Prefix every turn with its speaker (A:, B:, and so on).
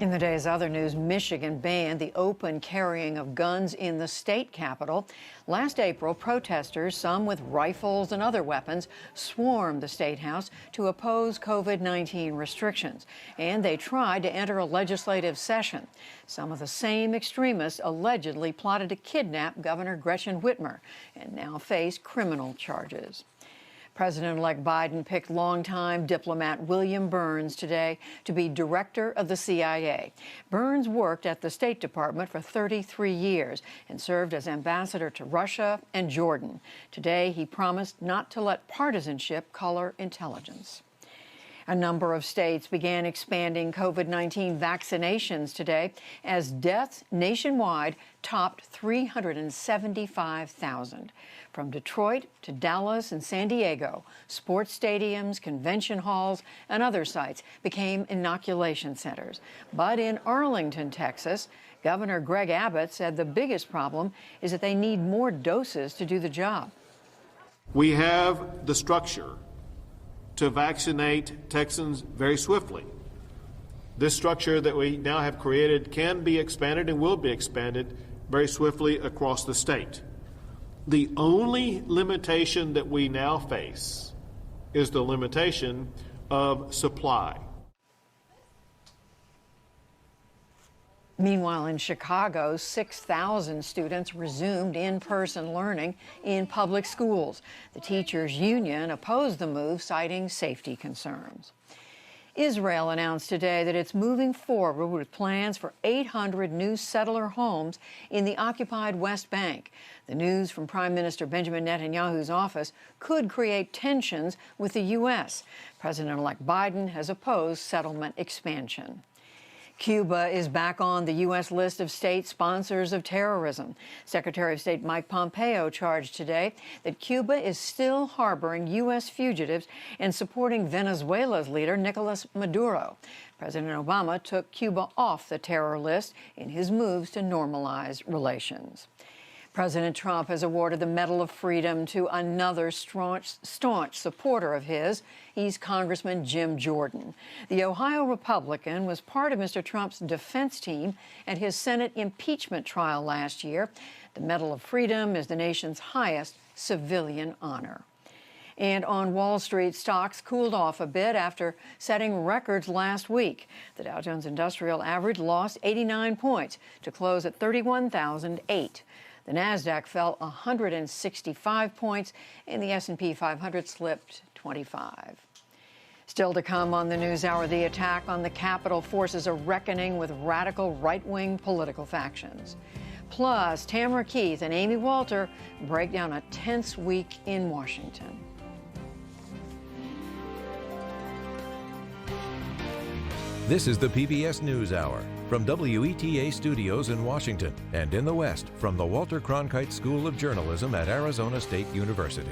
A: In the day's other news, Michigan banned the open carrying of guns in the state capitol. Last April, protesters, some with rifles and other weapons, swarmed the State House to oppose COVID-19 restrictions, and they tried to enter a legislative session. Some of the same extremists allegedly plotted to kidnap Governor Gretchen Whitmer and now face criminal charges. President-elect Biden picked longtime diplomat William Burns today to be director of the CIA. Burns worked at the State Department for 33 years and served as ambassador to Russia and Jordan. Today, he promised not to let partisanship color intelligence. A number of states began expanding COVID-19 vaccinations today as deaths nationwide topped 375,000. From Detroit to Dallas and San Diego, sports stadiums, convention halls, and other sites became inoculation centers. But in Arlington, Texas, Governor Greg Abbott said the biggest problem is that they need more doses to do the job.
B: We have the structure to vaccinate Texans very swiftly. This structure that we now have created can be expanded and will be expanded very swiftly across the state. The only limitation that we now face is the limitation of supply.
A: Meanwhile, in Chicago, 6,000 students resumed in-person learning in public schools. The teachers' union opposed the move, citing safety concerns. Israel announced today that it's moving forward with plans for 800 new settler homes in the occupied West Bank. The news from Prime Minister Benjamin Netanyahu's office could create tensions with the U.S. President-elect Biden has opposed settlement expansion. Cuba is back on the U.S. list of state sponsors of terrorism. Secretary of State Mike Pompeo charged today that Cuba is still harboring U.S. fugitives and supporting Venezuela's leader, Nicolas Maduro. President Obama took Cuba off the terror list in his moves to normalize relations. President Trump has awarded the Medal of Freedom to another staunch supporter of his. He's Congressman Jim Jordan. The Ohio Republican was part of Mr. Trump's defense team at his Senate impeachment trial last year. The Medal of Freedom is the nation's highest civilian honor. And on Wall Street, stocks cooled off a bit after setting records last week. The Dow Jones Industrial Average lost 89 points to close at 31,008. The Nasdaq fell 165 points, and the S&P 500 slipped 25. Still to come on the NewsHour, the attack on the Capitol forces a reckoning with radical right-wing political factions. Plus, Tamara Keith and Amy Walter break down a tense week in Washington.
C: This is the PBS NewsHour from WETA Studios in Washington and in the West from the Walter Cronkite School of Journalism at Arizona State University.